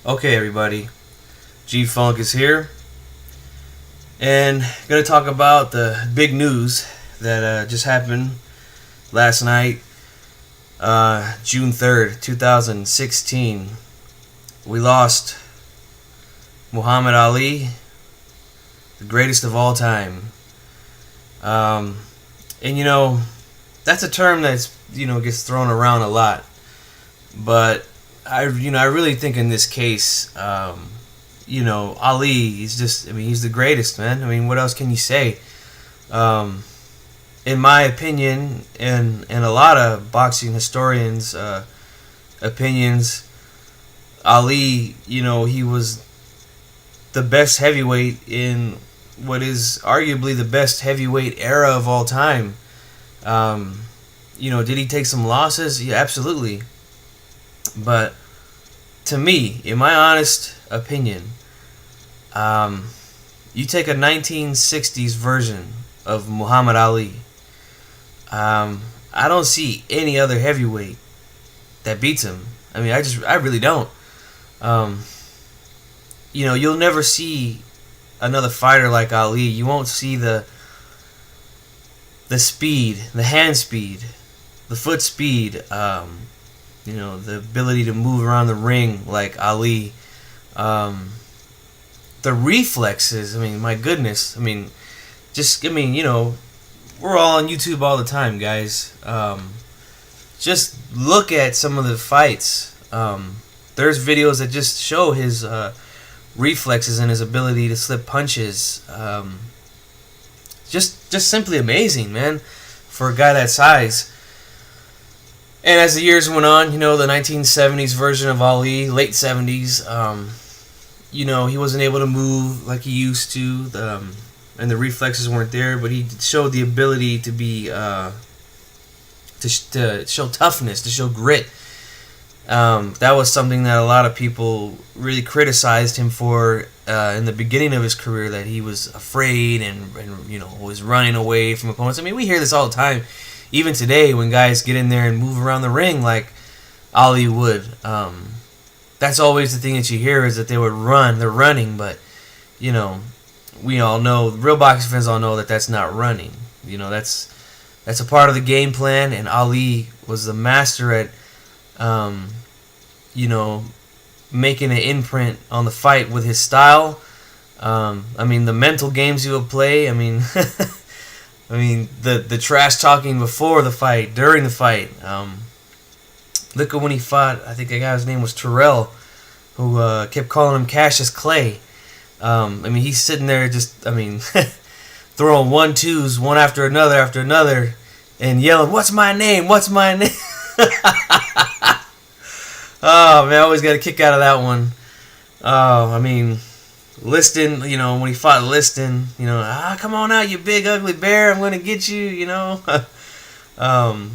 Okay, everybody, G Funk is here, and gonna talk about the big news that just happened last night, June 3rd, 2016. We lost Muhammad Ali, the greatest of all time. And that's a term that's gets thrown around a lot, but I really think in this case, Ali, he's the greatest, man. I mean, what else can you say? In my opinion, and a lot of boxing historians' opinions, Ali, he was the best heavyweight in what is arguably the best heavyweight era of all time. Did he take some losses? Yeah, absolutely. But to me, in my honest opinion, you take a 1960s version of Muhammad Ali. I don't see any other heavyweight that beats him. I mean, I really don't. You'll never see another fighter like Ali. You won't see the speed, the hand speed, the foot speed. The ability to move around the ring like Ali. The reflexes, I mean, my goodness. We're all on YouTube all the time, guys. Just look at some of the fights. There's videos that just show his reflexes and his ability to slip punches. Just simply amazing, man, for a guy that size. And as the years went on, the 1970s version of Ali, late 70s, he wasn't able to move like he used to, and the reflexes weren't there, but he showed the ability to be, to show toughness, to show grit. That was something that a lot of people really criticized him for in the beginning of his career, that he was afraid and was running away from opponents. I mean, we hear this all the time. Even today, when guys get in there and move around the ring like Ali would, that's always the thing that you hear, is that they would run. They're running, but we all know, real boxing fans all know that that's not running. That's a part of the game plan, and Ali was the master at, making an imprint on the fight with his style. The mental games he would play. The trash talking before the fight, during the fight. Look at when he fought, I think the guy's name was Terrell, who kept calling him Cassius Clay. He's sitting there just, throwing 1-2s one after another, and yelling, "What's my name? What's my name?" Oh, man, I always got a kick out of that one. Liston, when he fought Liston, come on out, you big ugly bear, I'm going to get you,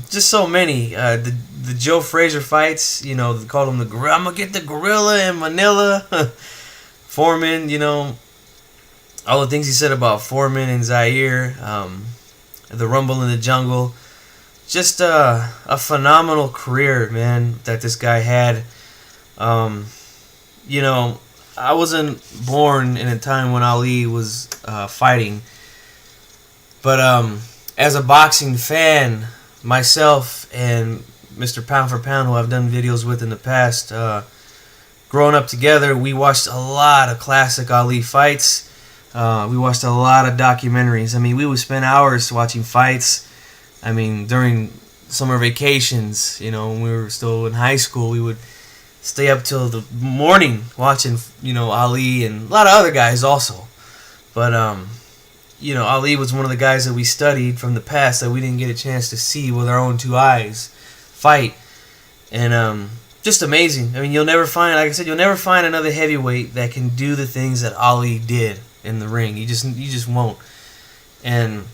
just so many. The Joe Frazier fights, they called him the gorilla. I'm going to get the gorilla in Manila. Foreman, all the things he said about Foreman and Zaire, the Rumble in the Jungle. Just a phenomenal career, man, that this guy had. I wasn't born in a time when Ali was fighting, but as a boxing fan myself, and Mr. Pound for Pound, who I've done videos with in the past, growing up together, we watched a lot of classic Ali fights. We watched a lot of documentaries. We would spend hours watching fights. During summer vacations, when we were still in high school, we would stay up till the morning watching, Ali and a lot of other guys also. But, Ali was one of the guys that we studied from the past that we didn't get a chance to see with our own two eyes fight. And just amazing. You'll never find, like I said, another heavyweight that can do the things that Ali did in the ring. You just won't. And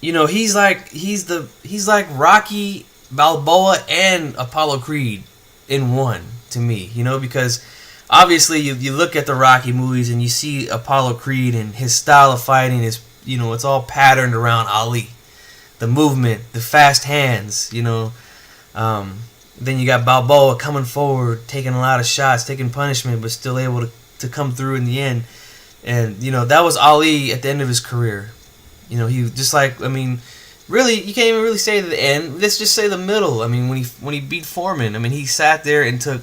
he's like Rocky Balboa and Apollo Creed in one, to me, because obviously you look at the Rocky movies and you see Apollo Creed, and his style of fighting is, it's all patterned around Ali. The movement, the fast hands, Then you got Balboa coming forward, taking a lot of shots, taking punishment, but still able to come through in the end. And, that was Ali at the end of his career. He just like, really, you can't even really say the end. Let's just say the middle. When he beat Foreman, he sat there and took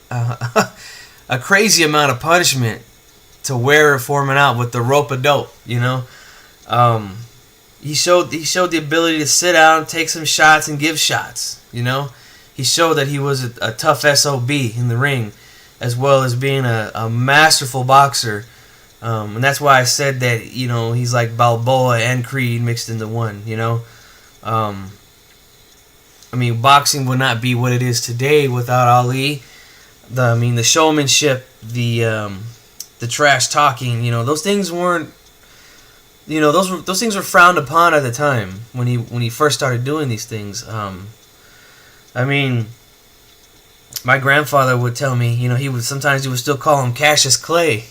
a crazy amount of punishment to wear Foreman out with the rope-a-dope. He showed the ability to sit down, take some shots, and give shots. He showed that he was a tough SOB in the ring, as well as being a masterful boxer. And that's why I said that, he's like Balboa and Creed mixed into one, boxing would not be what it is today without Ali. The showmanship, the trash talking, those things weren't, those things were frowned upon at the time when he first started doing these things. My grandfather would tell me, he would still call him Cassius Clay,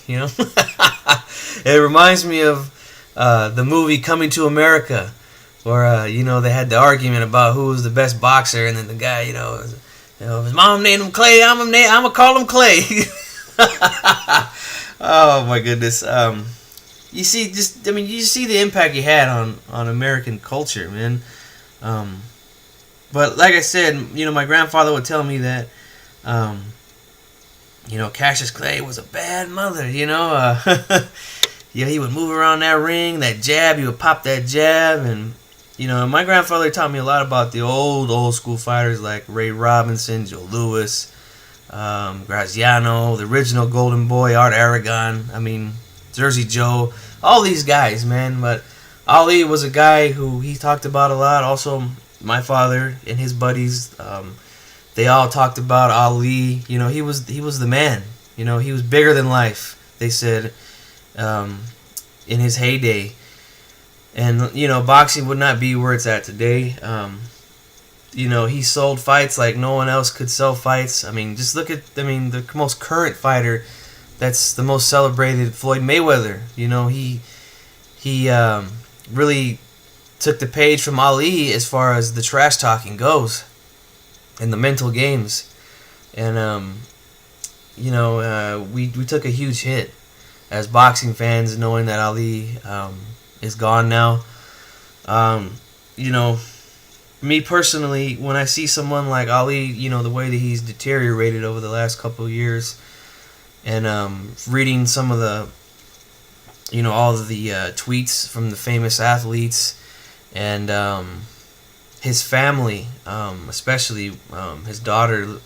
It reminds me of the movie Coming to America, where, they had the argument about who was the best boxer, and then the guy, his mom named him Clay, I'm gonna call him Clay. Oh my goodness. You see the impact he had on American culture, man. But like I said, my grandfather would tell me that, Cassius Clay was a bad mother, he would move around that ring, that jab, he would pop that jab, and, my grandfather taught me a lot about the old school fighters like Ray Robinson, Joe Louis, Graziano, the original Golden Boy, Art Aragon, Jersey Joe, all these guys, man. But Ali was a guy who he talked about a lot. Also, my father and his buddies, they all talked about Ali. He was the man. He was bigger than life, they said, in his heyday. And, boxing would not be where it's at today. He sold fights like no one else could sell fights. Just look at, the most current fighter that's the most celebrated, Floyd Mayweather. He really took the page from Ali as far as the trash talking goes and the mental games. And, we took a huge hit as boxing fans, knowing that Ali is gone now. Me personally, when I see someone like Ali, the way that he's deteriorated over the last couple of years, and reading some of the, all of the tweets from the famous athletes, and his family, especially his daughter,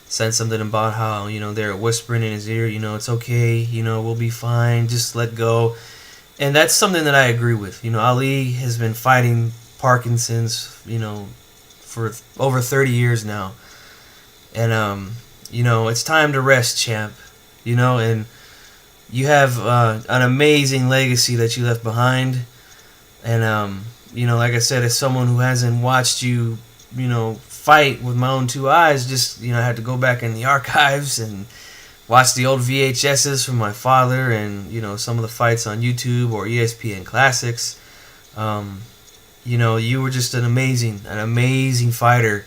said something about how, they're whispering in his ear, it's okay, we'll be fine, just let go. And that's something that I agree with. Ali has been fighting Parkinson's, for over 30 years now. And, it's time to rest, champ. And you have an amazing legacy that you left behind. And, like I said, as someone who hasn't watched you, fight with my own two eyes, just, I had to go back in the archives and watch the old VHSs from my father and, some of the fights on YouTube or ESPN Classics. You were just an amazing fighter.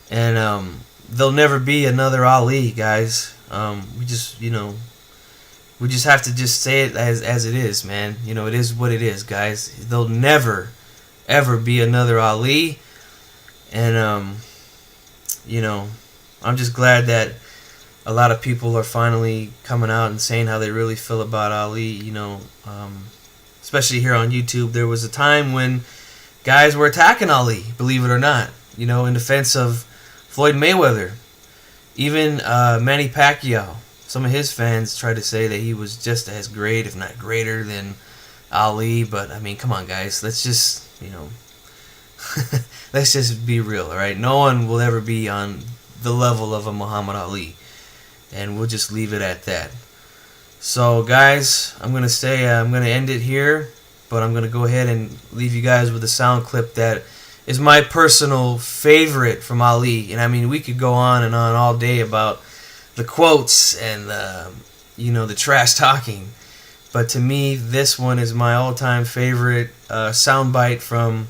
And there'll never be another Ali, guys. We just have to just say it as it is, man. It is what it is, guys. There'll never, ever be another Ali. And, I'm just glad that a lot of people are finally coming out and saying how they really feel about Ali, especially here on YouTube. There was a time when guys were attacking Ali, believe it or not, in defense of Floyd Mayweather. Even Manny Pacquiao, some of his fans tried to say that he was just as great, if not greater, than Ali. But, come on, guys. Let's just, let's just be real, all right? No one will ever be on the level of a Muhammad Ali. And we'll just leave it at that. So, guys, I'm going to end it here. But I'm going to go ahead and leave you guys with a sound clip that is my personal favorite from Ali. And, we could go on and on all day about the quotes and the trash talking. But to me, this one is my all-time favorite soundbite from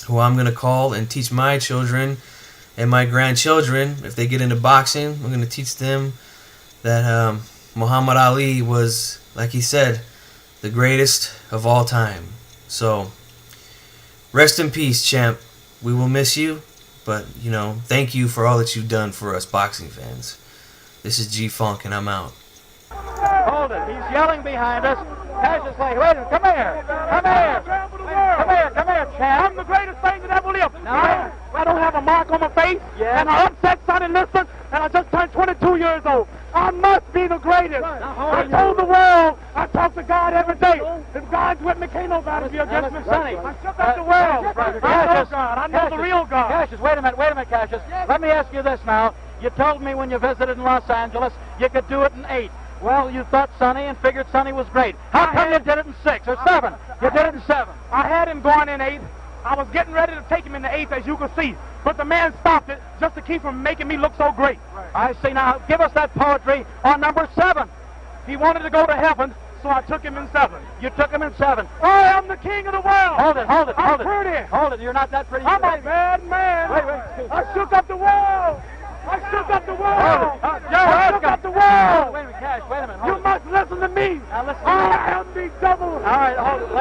who I'm going to call and teach my children And my grandchildren, if they get into boxing, I'm going to teach them that Muhammad Ali was, like he said, the greatest of all time. So, rest in peace, champ. We will miss you, but, thank you for all that you've done for us boxing fans. This is G-Funk, and I'm out. Hold it. He's yelling behind us. Cassius Clay, wait a minute. Come here. Come here, champ. I'm the greatest thing that ever lived. Now, I don't have a mark on my face, and I upset Sonny Liston, and I just turned 22 years old. I must be the greatest. I told the world, I talk to God every day. If God's with me, can't nobody be against me. Sonny, I shook up the world. I know God. I know the real God. Cassius, wait a minute, Cassius. Let me ask you this now. You told me when you visited in Los Angeles you could do it in 8. Well, you thought Sonny and figured Sonny was great. How come you did it in 6 or 7? You did it in 7. I had him going in 8. I was getting ready to take him in the 8th, as you can see. But the man stopped it just to keep from making me look so great. I see. Now, give us that poetry on number 7. He wanted to go to heaven, so I took him in 7. You took him in 7. I am the king of the world. Hold it. I'm pretty. Hold it. You're not that pretty. I'm a bad man. Wait. I shook up the world. I shook up the world. I shook up the world. Wait a minute, Cash. Wait a minute. You must listen to me. Now listen to I am the devil. All right, hold it.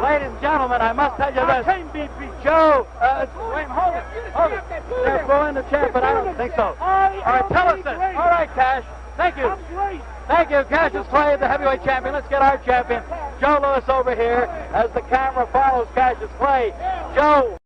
Ladies and gentlemen, I must tell you I this. can't be beat. Joe, wait, hold it. They're throwing the champ, but I don't think so. All right, tell us this. All right, Cash. Thank you. I'm great. Thank you, Cassius Clay, the heavyweight champion. Let's get our champion, Joe Louis, over here as the camera follows Cassius Clay. Joe.